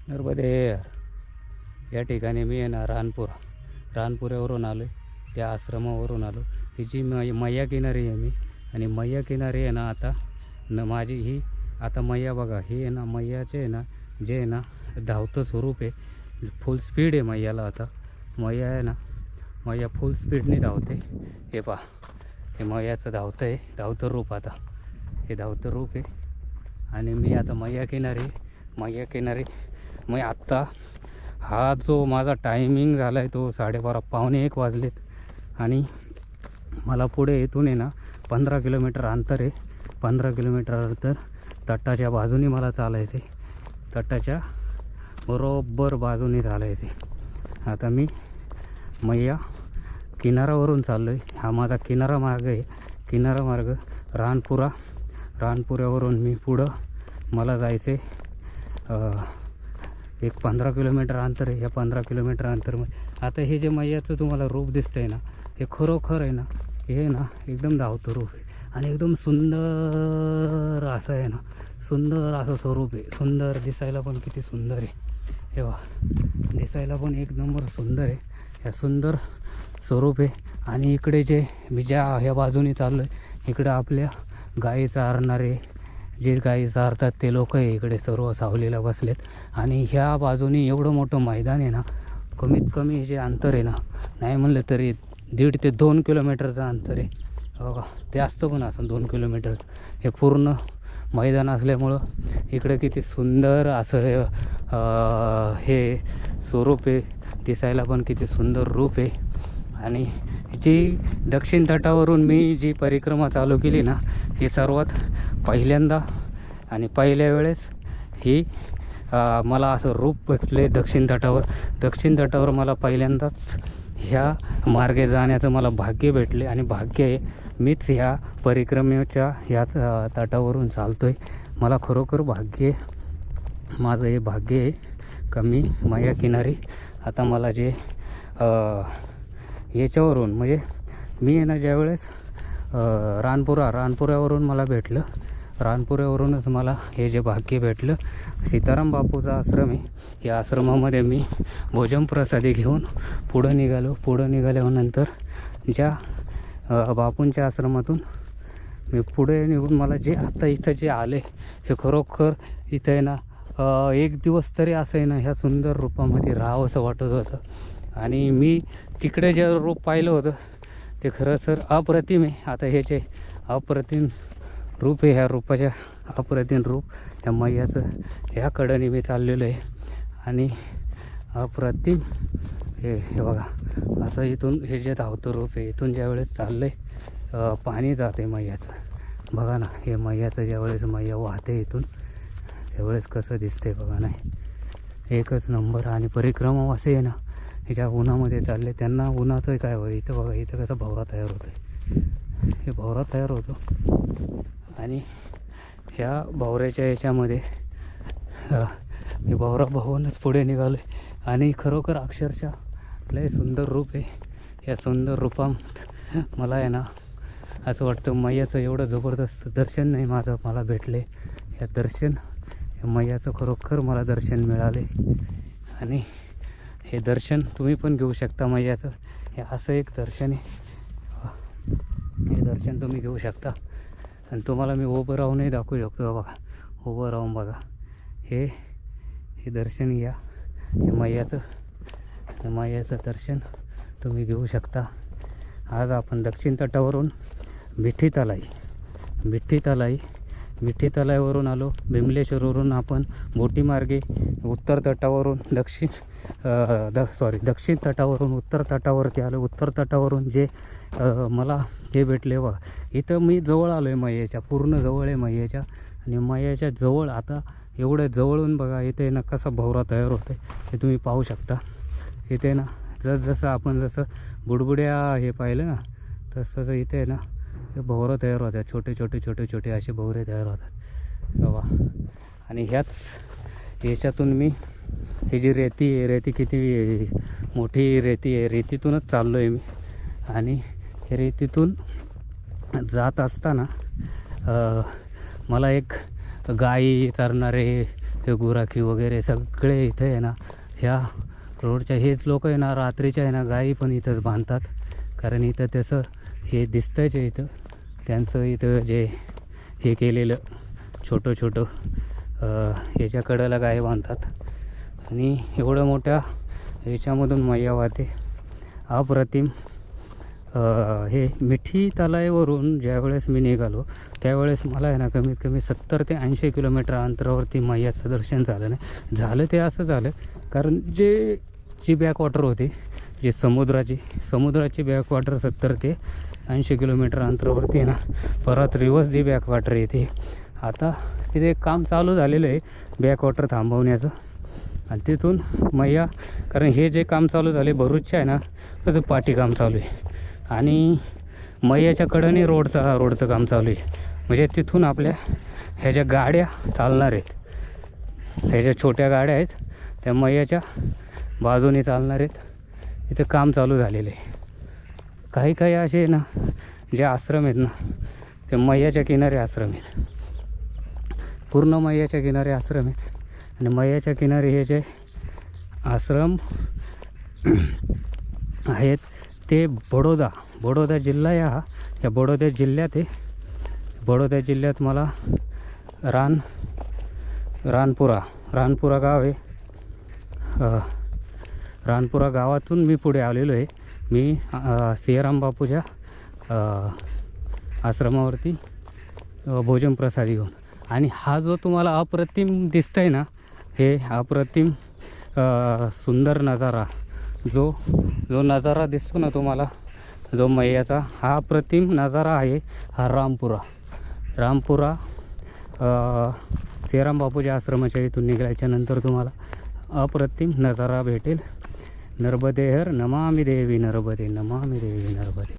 नर्मदे. या ठिकाणी मी आहे ना रानपुऱ्यावरून आलो आहे. त्या आश्रमावरून आलो. ही जी मैया किनारी आहे मी, आणि मैया किनारी आहे ना आता माझी ही आता मैया बघा. ही आहे ना मैयाचे आहे ना जे आहे ना धावतं स्वरूप आहे. फुल स्पीड आहे मैयाला आता. मैया आहे ना मैया फुल स्पीडने धावते. हे पहा, हे मैयाचं धावतं रूप. आता हे धावतं रूप आहे. आणि मी आता मैया किनारी मग आत्ता हा जो माझा टायमिंग झाला आहे तो 12:30 पावणे 1 वाजलेत. आणि मला पुढे इथून आहे ना 15 किलोमीटर अंतर आहे. 15 किलोमीटर अंतर तटाच्या बाजूने मला चालायचे. तटाच्या बरोबर बाजूने चालायचे. आता मी मैया किनाऱ्यावरून चाललो आहे. हा माझा किनारा मार्ग आहे. किनारा मार्ग रानपुऱ्यावरून मी पुढं मला जायचे एक 15 किलोमीटर अंतर आहे. या 15 किलोमीटर अंतरमध्ये आता हे जे मैयाचं तुम्हाला रूप दिसतं आहे ना, हे खरोखर आहे ना, हे ना एकदम धावतं रूप आहे. आणि एकदम सुंदर असं आहे ना, सुंदर असं स्वरूप आहे. सुंदर दिसायला पण किती सुंदर आहे. हे वा, दिसायला पण एक नंबर सुंदर आहे. ह्या सुंदर स्वरूप आहे. आणि इकडे जे मी ह्या बाजूने चाललो आहे, इकडं आपल्या गाई चारणारे जे गाई चारतात ते लोक आहे इकडे सर्व सावलीला बसलेत. आणि ह्या बाजूने एवढं मोठं मैदान आहे ना, कमीत कमी जे अंतर आहे ना, नाही म्हणलं तरी 1.5 ते 2 किलोमीटरचं अंतर आहे. बघा, जास्त पण असं 2 किलोमीटर. हे पूर्ण मैदान असल्यामुळं इकडं किती सुंदर असं हे स्वरूप आहे. दिसायला पण किती सुंदर रूप आहे. आणि जी दक्षिण तटावरून मी जी परिक्रमा चालू केली ना, ही सर्वात पहिल्यांदा आणि पहिल्या वेळेस ही मला असं रूप भेटले दक्षिण तटावर मला पहिल्यांदाच ह्या मार्गे जाण्याचं मला भाग्य भेटले. आणि भाग्य आहे, मीच ह्या परिक्रमेच्या ह्या तटावरून चालतो आहे. मला खरोखर भाग्य, माझं हे भाग्य आहे का मी मैया किनारी आता मला जे याच्यावरून म्हणजे मी आहे ना ज्यावेळेस रानपुऱ्यावरून मला भेटलं. रानपुऱ्यावरूनच मला हे जे भाग्य भेटलं. सीताराम बापूचा आश्रम आहे. या आश्रमामध्ये मी भोजन प्रसादी घेऊन पुढं निघाल्यानंतर ज्या बापूंच्या आश्रमातून मी पुढे निघून मला जे आत्ता इथं जे आले, हे खरोखर इथं आहे ना एक दिवस तरी असं आहे ना ह्या सुंदर रूपामध्ये राहावं असं वाटत होतं. आणि मी तिकडे जे रूप पाहिलं होतं ते खरं सर अप्रतिम आहे. आता हे जे अप्रतिम रूप आहे, ह्या रूपाच्या अप्रतिम रूप ह्या मैयाचं ह्या कडेने मी चाललेलो आहे. आणि अप्रतिम हे बघा, असं इथून हे जे धावतं रूप आहे, इथून ज्यावेळेस चाललं आहे पाणी जाते मैयाचं. बघा ना, हे मैयाचं ज्यावेळेस मैया वाहते इथून त्यावेळेस कसं दिसते बघा. नाही, एकच नंबर. आणि परिक्रमा असे आहे ना, हे ज्या उन्हामध्ये चालले त्यांना उन्हाचं काय होईल. इथं बघा, इथं कसं भवरा तयार होतं आहे. हे भवरा तयार होतो. आणि ह्या भवऱ्याच्या याच्यामध्ये मी भवरा बघूनच पुढे निघालो आहे. आणि खरोखर अक्षरशः लय सुंदर रूप आहे. या सुंदर रूपात मला आहे ना असं वाटतं मैयाचं एवढं जबरदस्त दर्शन नाही मला भेटले. या मैयाचं खरोखर मला दर्शन मिळाले. आणि हे दर्शन तुम्ही पण घेऊ शकता मैयाचं. हे असं एक दर्शन आहे. हे दर्शन तुम्ही घेऊ शकता. आणि तुम्हाला मी उभं राहूनही दाखवू शकतो. बघा, उभं राहून बघा. हे दर्शन घ्या. हे मैयाचं दर्शन तुम्ही घेऊ शकता. आज आपण दक्षिण तटावरून मिठी तलाईवरून आलो. बिमलेश्वरवरून आपण बोटी मार्गे उत्तर तटावरून दक्षिण तटावरून उत्तर तटावरती आलो. उत्तर तटावरून जे मला हे भेटले बघा. इथं मी जवळ आलो आहे मैयाच्या, पूर्ण जवळ आहे मैयाच्या. आणि मैयाच्या जवळ आता एवढ्या जवळून बघा इथे ना कसा भवरा तयार होतं आहे हे तुम्ही पाहू शकता. इथे ना जसं आपण बुडबुड्या हे पाहिलं ना, तसंच इथे ना हे भवरं तयार होतात. छोटे असे भवरे तयार होतात बाबा. आणि ह्याच याच्यातून मी ही जी रेती किती मोठी रेती आहे, रेतीतूनच चाललो आहे मी. आणि रेतीतून जात असताना मला एक गाई चारणारे हे गुराखी वगैरे सगळे इथे आहे ना, ह्या रोडच्या हेच लोक आहे ना, रात्रीच्या आहे ना गायी पण इथंच बांधतात. कारण इथं त्याचं हे दिसतंच आहे, इथं त्यांचं इथं जे हे केलेलं छोटं छोटं ह्याच्या कडेला गाय बांधतात. आणि एवढं मोठ्या ह्याच्यामधून मैया वाहते अप्रतिम. हे मिठी तलाईवरून ज्यावेळेस मी निघालो त्यावेळेस मला आहे ना कमीत कमी 70 ते 80 किलोमीटर अंतरावरती मैयाचं दर्शन झालं नाही. झालं ते असं झालं कारण जी बॅकवॉटर होती, जी समुद्राची बॅकवॉटर 70 ते 80 किलोमीटर अंतरावरती आहे ना, परत रिवर्स जी बॅकवॉटर येते. आता तिथे काम चालू झालेलं आहे बॅकवॉटर थांबवण्याचं. आणि तिथून मैया, कारण हे जे काम चालू झाले भरूचच्या आहे ना, तर पाठी काम चालू आहे. आणि मैयाच्या कडेने रोडचं काम चालू आहे. म्हणजे तिथून आपल्या ह्या ज्या गाड्या चालणार आहेत, ह्या ज्या छोट्या गाड्या आहेत त्या मैयाच्या बाजूने चालणार आहेत. इथं काम चालू झालेलं आहे. काही असे ना जे आश्रम आहेत ना, ते मैयाच्या किनारे आश्रम आहेत, पूर्ण मैयाच्या किनारे आश्रम आहेत. आणि मैयाच्या किनारे हे जे आश्रम आहेत ते बडोदा जिल्हा या बडोदा जिल्ह्यात आहे. बडोदा जिल्ह्यात मला रानपुरा गाव आहे. रानपुरा गावातून मी पुढे आलेलो आहे. मी सियाराम बापूच्या आश्रमावरती भोजन प्रसाद घेऊन. आणि हा जो तुम्हाला अप्रतिम दिसतंय ना, हे अप्रतिम सुंदर नजारा, जो नजारा दिसतो ना तुम्हाला, जो मैयाचा, हा अप्रतिम नजारा आहे. हा रामपुरा सियाराम बापूच्या आश्रमाच्या इथून निघाल्याच्या नंतर तुम्हाला अप्रतिम नजारा भेटेल. नर्मदे हर नमामि देवी नर्मदे.